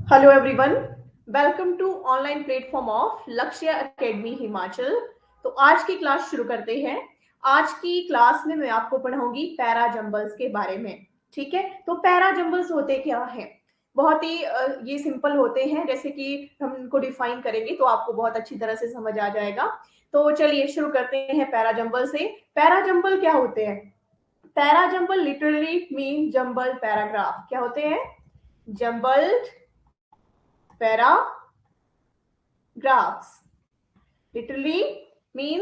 Hello everyone, welcome to online platform of Lakshya Academy Himachal. तो आज की क्लास शुरू करते हैं। आज की क्लास में मैं आपको पढ़ाऊंगी पैरा जंबल्स के बारे में। ठीक है, तो पैरा जंबल्स होते क्या हैं? बहुत ही ये सिंपल होते हैं। जैसे कि हम इनको डिफाइन करेंगे तो आपको बहुत अच्छी तरह से समझ आ जाएगा। तो चलिए शुरू करते हैं पैरा जंबल से। पैरा जंबल क्या होते हैं? Para jumble literally mean jumble paragraph. क्या होते हैं? Jumbled paragraphs literally mean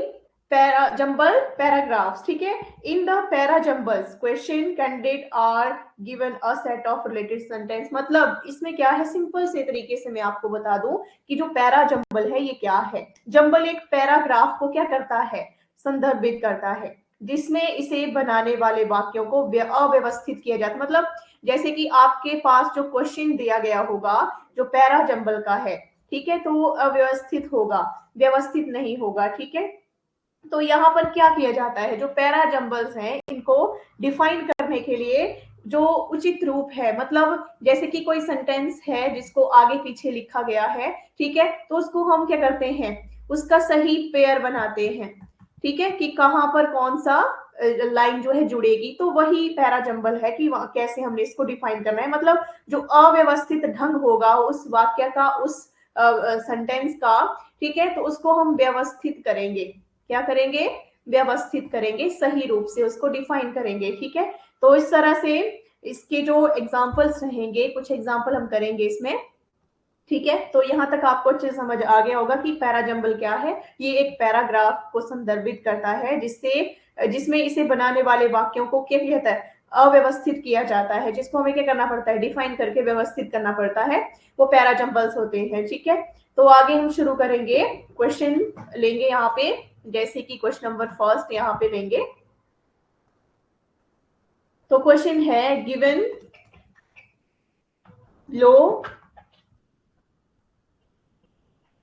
jumble paragraphs. ठीक है, in the para jumbles question candidate are given a set of related sentence। मतलब इसमें क्या है, सिंपल से तरीके से मैं आपको बता दूं कि जो पैरा जंबल है ये क्या है। जंबल एक पैराग्राफ को क्या करता है, संदर्भित करता है, जिसमें इसे बनाने वाले वाक्यों को अव्यवस्थित किया जाता है। मतलब जैसे कि आपके पास जो क्वेश्चन दिया गया होगा जो पैरा जंबल का है, ठीक है, तो वो अव्यवस्थित होगा, व्यवस्थित नहीं होगा। ठीक है, तो यहाँ पर क्या किया जाता है, जो पैरा जंबल्स हैं इनको डिफाइन करने के लिए जो उचित रूप है, मतलब जैसे कि कोई सेंटेंस है जिसको आगे पीछे लिखा गया है, ठीक है, तो उसको हम क्या करते हैं, उसका सही पेयर बनाते हैं। ठीक है, कि कहाँ पर कौन सा लाइन जो है जुड़ेगी, तो वही पैरा जंबल है कि कैसे हमने इसको डिफाइन करना है। मतलब जो अव्यवस्थित ढंग होगा उस वाक्य का, उस सेंटेंस का, ठीक है, तो उसको हम व्यवस्थित करेंगे। क्या करेंगे? व्यवस्थित करेंगे, सही रूप से उसको डिफाइन करेंगे। ठीक है, तो इस तरह से इसके जो एग्जाम्पल्स रहेंगे, कुछ एग्जाम्पल हम करेंगे इसमें। ठीक है, तो यहां तक आपको अच्छे समझ आ गया होगा कि पैराजंबल क्या है। ये एक पैराग्राफ को संदर्भित करता है जिसमें इसे बनाने वाले वाक्यों को क्या कहता है, अव्यवस्थित किया जाता है, जिसको हमें क्या करना पड़ता है, डिफाइन करके व्यवस्थित करना पड़ता है, वो पैराजंबल्स होते हैं। ठीक है, तो आगे हम शुरू करेंगे, क्वेश्चन लेंगे यहाँ पे। जैसे कि क्वेश्चन नंबर फर्स्ट यहाँ पे लेंगे। तो क्वेश्चन है, given low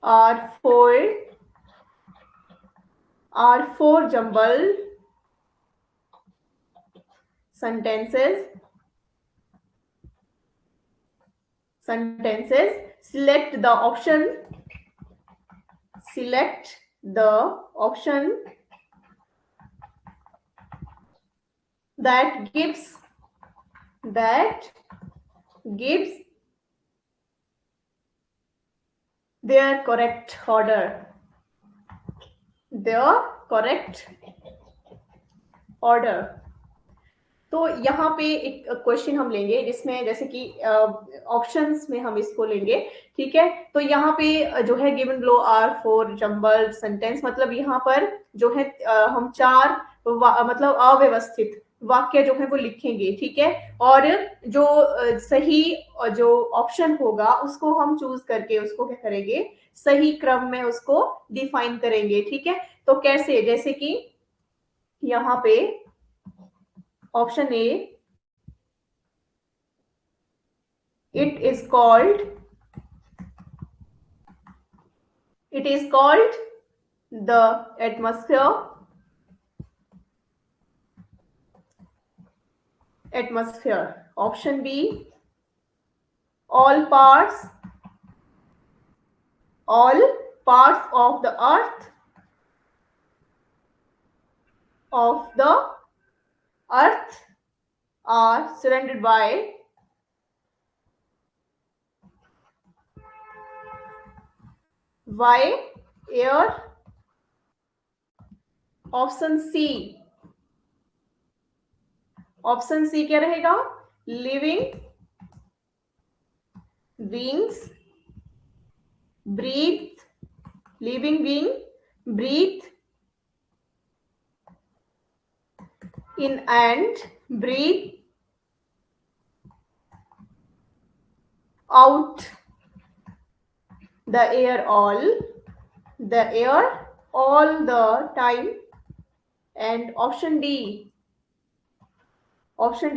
are four jumbled sentences. Select the option. Select the option that gives their correct order. Their correct order। तो यहाँ पे एक क्वेश्चन हम लेंगे जिसमें जैसे कि ऑप्शंस में हम इसको लेंगे। ठीक है, तो यहाँ पे जो है given below are four jumbled sentence, मतलब यहाँ पर जो है हम चार मतलब अव्यवस्थित वाक्य जो है वो लिखेंगे। ठीक है, और जो सही जो ऑप्शन होगा उसको हम चूज करके उसको क्या करेंगे, सही क्रम में उसको डिफाइन करेंगे। ठीक है, तो कैसे, जैसे कि यहाँ पे option A, it is called the atmosphere। Option B, all parts of the earth are surrounded by air। Option C क्या रहेगा, living beings breathe living being breathe in and breathe out the air all the time। And option D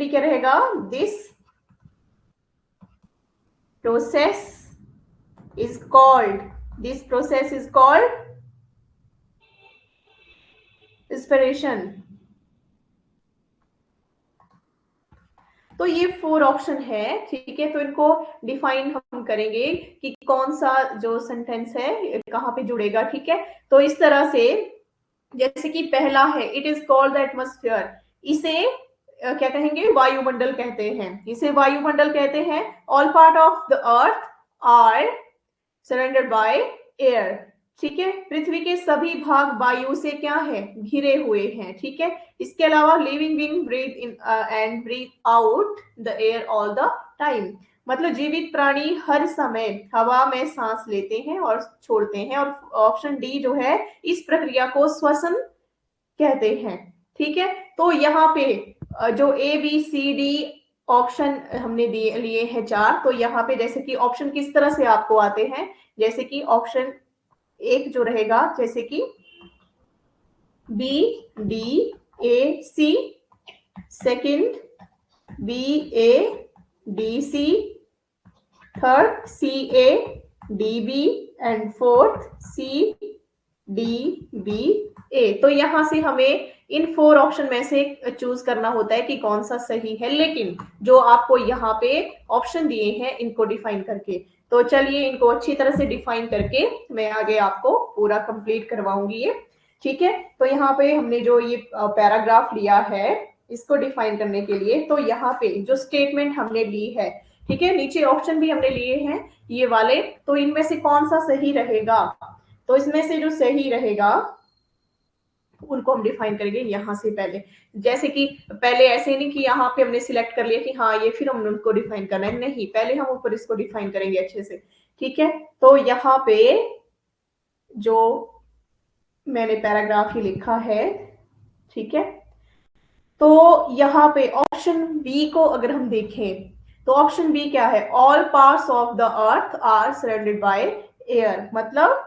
क्या रहेगा, this process is called inspiration. तो ये 4 option है, ठीक है। तो इनको डिफाइन हम करेंगे कि कौन सा जो सेंटेंस है कहाँ पे जुड़ेगा, ठीक है। तो इस तरह से जैसे कि पहला है, it is called the atmosphere, इसे क्या कहेंगे, वायुमंडल कहते हैं, इसे वायुमंडल कहते हैं। All part of the earth are surrounded by air, ठीक है। पृथ्वी के सभी भाग वायु से क्या है, घिरे हुए हैं, ठीक है। इसके अलावा living being breathe in and breathe out the air all the time, मतलब जीवित प्राणी हर समय हवा में सांस लेते हैं और छोड़ते हैं। और ऑप्शन डी जो है, इस प्रक्रिया को श्वसन कहते हैं, ठीक है। तो यहाँ पे जो A B C D option हमने दिए लिए हैं 4, तो यहाँ पे जैसे कि ऑप्शन किस तरह से आपको आते हैं, जैसे कि ऑप्शन एक जो रहेगा, जैसे कि B D A C, second B A D C, third C A D B and fourth C D B A. तो यहां से हमें इन 4 ऑप्शन में से चूज करना होता है कि कौन सा सही है, लेकिन जो आपको यहाँ पे ऑप्शन दिए हैं इनको डिफाइन करके। तो चलिए इनको अच्छी तरह से डिफाइन करके मैं आगे आपको पूरा कंप्लीट करवाऊंगी ये, ठीक है। तो यहाँ पे हमने जो ये पैराग्राफ लिया है इसको डिफाइन करने के लिए, तो यहाँ पे जो स्टेटमेंट हमने ली है, ठीक है, नीचे ऑप्शन भी हमने लिए हैं ये वाले, तो इनमें से कौन सा सही रहेगा, तो इसमें से जो सही रहेगा उनको हम डिफाइन करेंगे यहाँ से पहले। जैसे कि पहले ऐसे नहीं कि यहाँ पे हमने सिलेक्ट कर लिया कि हाँ ये, फिर हम उनको डिफाइन करना है, नहीं, पहले हम ऊपर इसको डिफाइन करेंगे अच्छे से, ठीक है। तो यहाँ पे जो मैंने पैराग्राफ ही लिखा है, ठीक है, तो यहाँ पे ऑप्शन बी को अगर हम देखें, तो ऑप्शन बी क्या है, all parts of the earth are surrounded by air, मतलब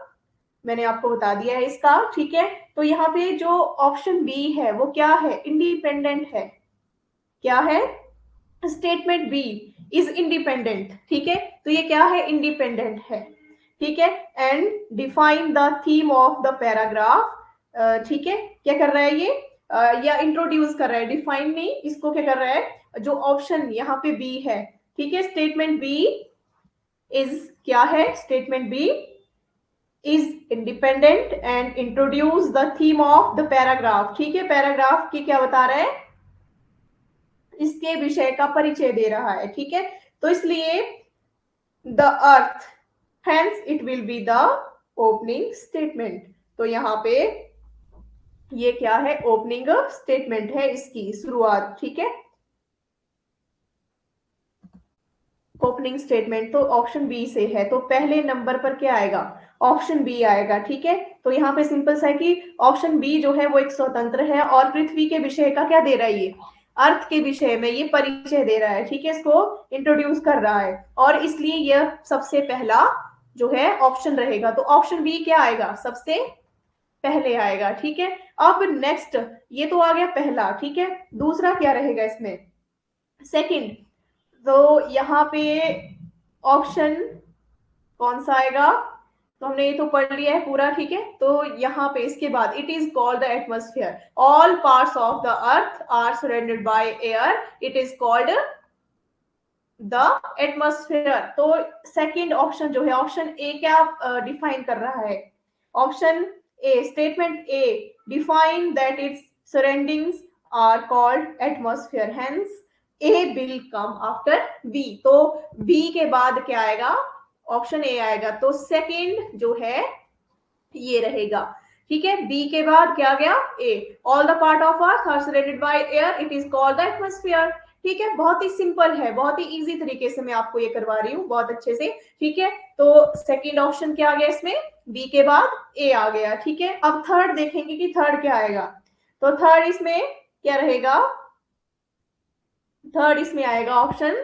मैंने आपको बता दिया है इसका, ठीक है। तो यहाँ पे जो ऑप्शन बी है वो क्या है, इंडिपेंडेंट है, क्या है, स्टेटमेंट बी इज इंडिपेंडेंट, ठीक है। तो ये क्या है, इंडिपेंडेंट है, ठीक है। And define the theme of the paragraph, ठीक है, क्या कर रहा है ये, या इंट्रोड्यूस कर रहा है, डिफाइन नहीं, इसको क्या कर रहा है, जो ऑप्शन यहाँ पे बी है, ठीक है, स्टेटमेंट बी इज क्या है, statement B is independent and introduce the theme of the paragraph, ठीक है। पैराग्राफ की क्या बता रहा है, इसके विषय का परिचय दे रहा है, ठीक है। तो इसलिए the earth, hence it will be the opening statement, तो यहाँ पे ये क्या है, ओपनिंग स्टेटमेंट है, इसकी शुरुआत, ठीक है, ओपनिंग स्टेटमेंट। तो ऑप्शन बी से है, तो पहले नंबर पर क्या आएगा, ऑप्शन बी आएगा, ठीक है। तो यहाँ पे सिंपल सा है कि ऑप्शन बी जो है वो एक स्वतंत्र है और पृथ्वी के विषय का क्या दे रहा है, ये अर्थ के विषय में ये परिचय दे रहा है, ठीक है, इसको इंट्रोड्यूस कर रहा है, और इसलिए यह सबसे पहला जो है ऑप्शन रहेगा। तो ऑप्शन बी क्या आएगा, सबसे पहले आएगा, ठीक है। अब नेक्स्ट, ये तो आ गया पहला, ठीक है, दूसरा क्या रहेगा इसमें, सेकंड। तो यहाँ पे ऑप्शन कौन सा आएगा, तो हमने ये तो पढ़ लिया है पूरा, ठीक है। तो यहाँ पे इसके बाद it is called the atmosphere, all parts of the earth are surrounded by air, it is called the atmosphere. तो सेकंड ऑप्शन जो है, ऑप्शन ए क्या डिफाइन कर रहा है, option A, statement A define that its surroundings are called atmosphere, hence A will come after B. तो B के बाद क्या आएगा, ऑप्शन ए आएगा, तो सेकंड जो है ये रहेगा, ठीक है। बी के बाद क्या गया, A, all the part of earth are surrounded by air, it is called the atmosphere, ठीक है। बहुत ही सिंपल है, बहुत ही इजी तरीके से मैं आपको ये करवा रही हूँ, बहुत अच्छे से, ठीक है। तो सेकंड ऑप्शन क्या आ गया इसमें, बी के बाद ए आ गया, ठीक है। अब थर्ड देखेंगे कि थर्ड क्या आएगा, तो थर्ड इसमें क्या रहेगा, थर्ड इसमें आएगा ऑप्शन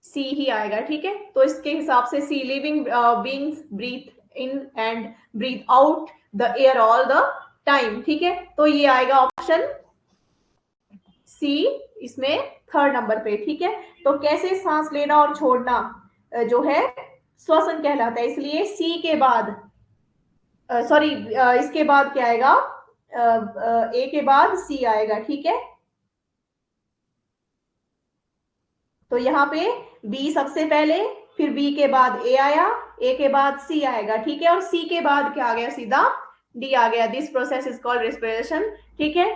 सी ही आएगा, ठीक है। तो इसके हिसाब से C, living beings breathe in and breathe out the air all the time, ठीक है। तो ये आएगा ऑप्शन सी इसमें थर्ड नंबर पे, ठीक है। तो कैसे सांस लेना और छोड़ना जो है श्वसन कहलाता है, इसलिए सी के बाद सॉरी इसके बाद क्या आएगा, ए के बाद सी आएगा, ठीक है। तो यहाँ पे बी सबसे पहले, फिर बी के बाद ए आया, ए के बाद सी आएगा, ठीक है, और सी के बाद क्या आ गया, सीधा डी आ गया। This process is called respiration, ठीक है।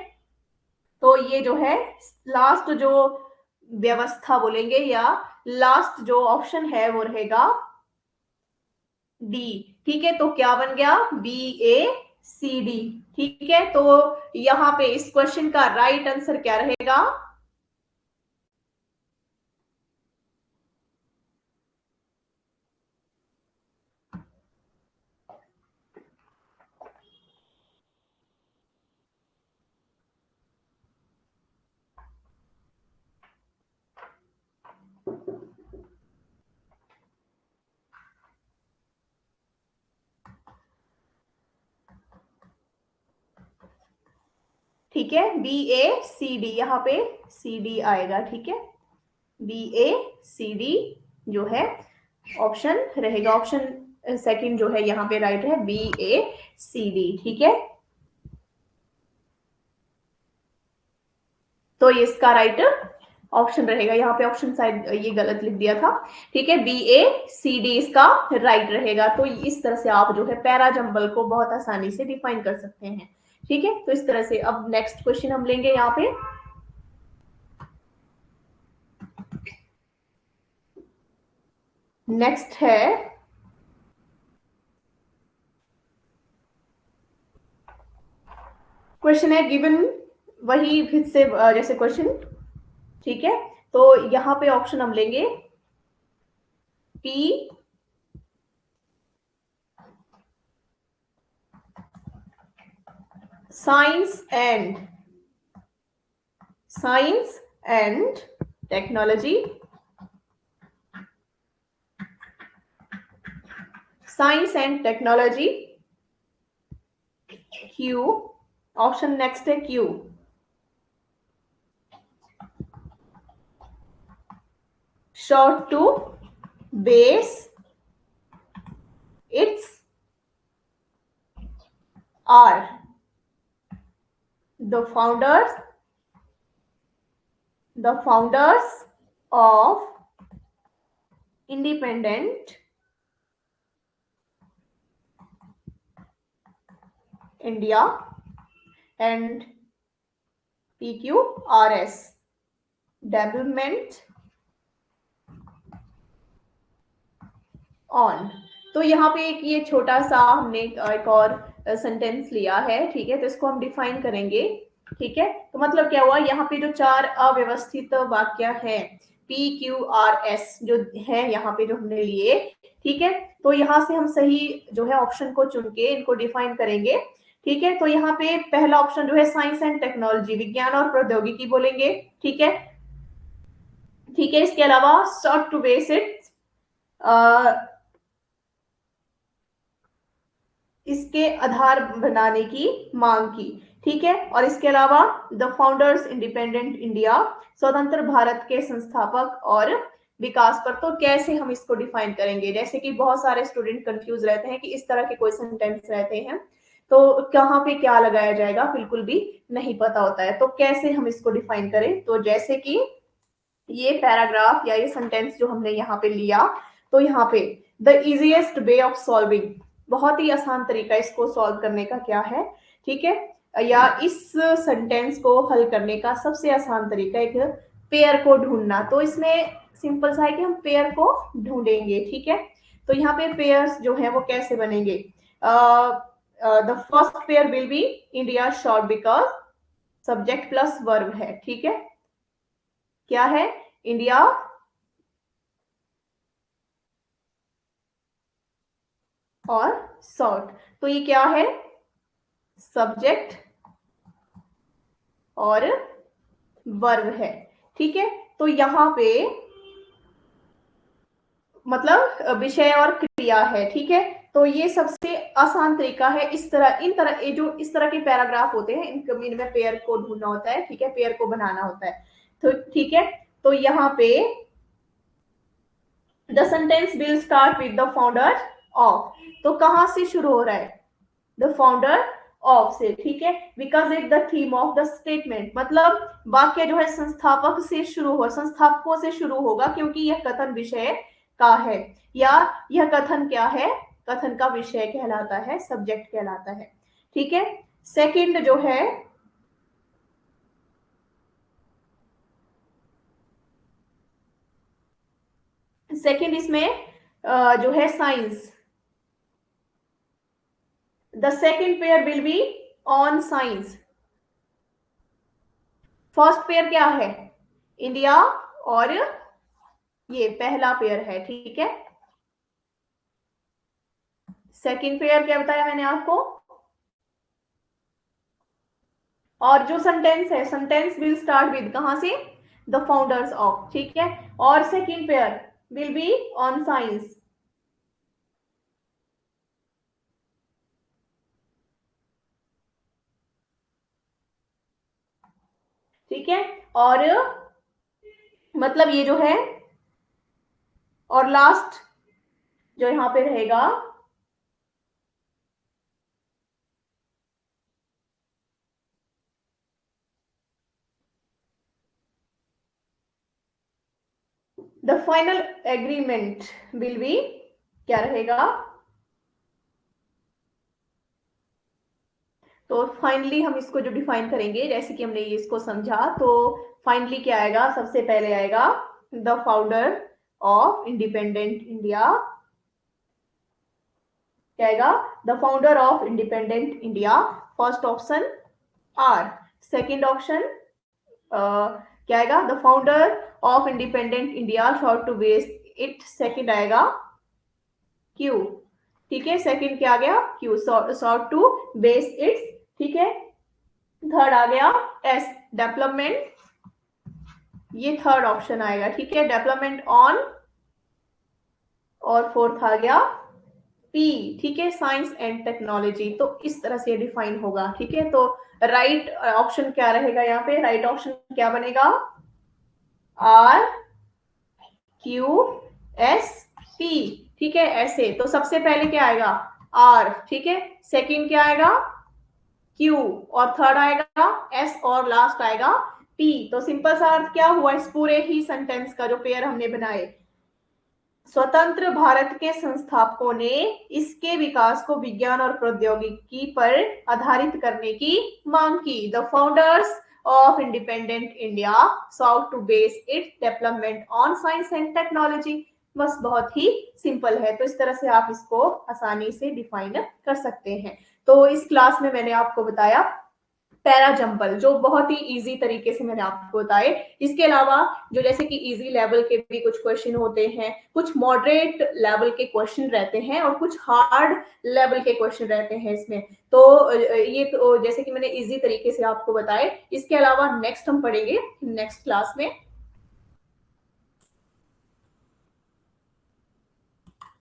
तो ये जो है लास्ट जो व्यवस्था बोलेंगे या लास्ट जो ऑप्शन है वो रहेगा डी, ठीक है। तो क्या बन गया, बी ए सी डी, ठीक है। तो यहां पे इस क्वेश्चन का राइट आंसर क्या रहेगा, ठीक है, बी ए सी डी, यहाँ पे सी डी आएगा, ठीक है। बी ए सी डी जो है ऑप्शन रहेगा, ऑप्शन सेकंड जो है यहाँ पे राइट है, बी ए सी डी, ठीक है। तो ये इसका राइट ऑप्शन रहेगा, यहाँ पे ऑप्शन शायद ये गलत लिख दिया था, ठीक है। बी ए सी डी इसका राइट रहेगा। तो इस तरह से आप जो है पैरा जंबल को बहुत आसानी से डिफाइन कर सकते हैं, ठीक है। तो इस तरह से अब नेक्स्ट क्वेश्चन हम लेंगे यहाँ पे। नेक्स्ट है क्वेश्चन है गिवन, वही फिर से जैसे क्वेश्चन, ठीक है। तो यहां पे ऑप्शन हम लेंगे P science and technology, science and technology, Q, option next है Q, short to base its are the founders of independent India and PQRS development on. तो यहाँ पे एक ये छोटा सा हमने एक और सेंटेंस लिया है, ठीक है। तो इसको हम डिफाइन करेंगे, ठीक है। तो मतलब क्या हुआ, यहाँ पे जो चार अव्यवस्थित वाक्य है PQRS जो है यहाँ पे जो हमने लिए, ठीक है। तो यहाँ से हम सही जो है ऑप्शन को चुन के इनको डिफाइन करेंगे, ठीक है। तो यहाँ पे पहला ऑप्शन जो है साइंस एंड टेक्नोलॉजी, विज्ञान और प्रौद्योगिकी बोलेंगे, ठीक है, ठीक है। इसके अलावा शॉर्ट टू बेस इट, इसके आधार बनाने की मांग की, ठीक है। और इसके अलावा द फाउंडर्स इंडिपेंडेंट इंडिया, स्वतंत्र भारत के संस्थापक और विकास पर। तो कैसे हम इसको डिफाइन करेंगे, जैसे कि बहुत सारे स्टूडेंट कंफ्यूज रहते हैं कि इस तरह के कोई सेंटेंस रहते हैं तो कहाँ पे क्या लगाया जाएगा, बिल्कुल भी नहीं पता होता है। तो कैसे हम इसको डिफाइन करें, तो जैसे कि ये पैराग्राफ या ये सेंटेंस जो हमने यहाँ पे लिया, तो यहाँ पे the easiest way of solving, बहुत ही आसान तरीका इसको सॉल्व करने का क्या है, ठीक है, या इस सेंटेंस को हल करने का सबसे आसान तरीका एक पेयर को ढूंढना। तो इसमें सिंपल सा है कि हम पेयर को ढूंढेंगे, ठीक है। तो यहाँ पे पेयर्स जो है वो कैसे बनेंगे, the first pair will be India short because subject plus verb है, ठीक है। क्या है, इंडिया और शॉर्ट। तो ये क्या है, सब्जेक्ट और वर्ब है, ठीक है। तो यहां पे मतलब विषय और क्रिया है, ठीक है। तो ये सबसे आसान तरीका है। इस तरह इन तरह ये जो इस तरह के पैराग्राफ होते हैं इनमें पेयर को ढूंढना होता है, ठीक है, पेयर को बनाना होता है। तो ठीक है, तो यहाँ पे the sentence will start with the founder of, तो कहां से शुरू हो रहा है, द फाउंडर ऑफ से, ठीक है, because it the theme of the statement, मतलब वाक्य जो है संस्थापक से शुरू हो, संस्थापकों से शुरू होगा, क्योंकि यह कथन विषय का है, या यह कथन क्या है, कथन का विषय कहलाता है, सब्जेक्ट कहलाता है, ठीक है। सेकंड जो है, सेकंड इसमें जो है science, the second pair will be on science. First pair क्या है, इंडिया, और ये पहला पेयर है, ठीक है। सेकंड पेयर क्या बताया मैंने आपको, और जो सेंटेंस है, सेंटेंस विल स्टार्ट विद, कहां से, द फाउंडर्स ऑफ, ठीक है। और second pair will be on science, ठीक है। और मतलब ये जो है, और लास्ट जो यहां पे रहेगा, the final agreement will be, क्या रहेगा, तो फाइनली हम इसको जो डिफाइन करेंगे, जैसे कि हमने ये इसको समझा, तो फाइनली क्या आएगा, सबसे पहले आएगा the founder of independent India, क्या आएगा, the founder of independent India, first option R. Second option क्या आएगा, the founder of independent India short to base it, second आएगा क्यू, ठीक है, सेकंड क्या आ गया, Q, short to base its, ठीक है। थर्ड आ गया एस, डेवलपमेंट, ये थर्ड ऑप्शन आएगा, ठीक है, डेवलपमेंट ऑन, और फोर्थ आ गया पी, ठीक है, साइंस एंड टेक्नोलॉजी। तो इस तरह से डिफाइन होगा, ठीक है। तो राइट ऑप्शन क्या रहेगा, यहाँ पे राइट ऑप्शन क्या बनेगा, आर क्यू एस पी, ठीक है, ऐसे। तो सबसे पहले क्या आएगा, आर, ठीक है, सेकंड क्या आएगा, क्यू, और थर्ड आएगा एस, और लास्ट आएगा पी। तो सिंपल सा अर्थ क्या हुआ इस पूरे ही सेंटेंस का, जो पेयर हमने बनाए, स्वतंत्र भारत के संस्थापकों ने इसके विकास को विज्ञान और प्रौद्योगिकी पर आधारित करने की मांग की। The founders of independent India sought to base it development on science and technology. बस बहुत ही सिंपल है, तो इस तरह से आप इसको आसानी से डिफाइन कर सकते हैं। तो इस क्लास में मैंने आपको बताया पैरा जंपल, जो बहुत ही इजी तरीके से मैंने आपको बताए। इसके अलावा जो जैसे कि इजी लेवल के भी कुछ क्वेश्चन होते हैं, कुछ मॉडरेट लेवल के क्वेश्चन रहते हैं, और कुछ हार्ड लेवल के क्वेश्चन रहते हैं इसमें। तो ये तो जैसे कि मैंने इजी तरीके से आपको बताए। इसके अलावा नेक्स्ट हम पढ़ेंगे नेक्स्ट क्लास में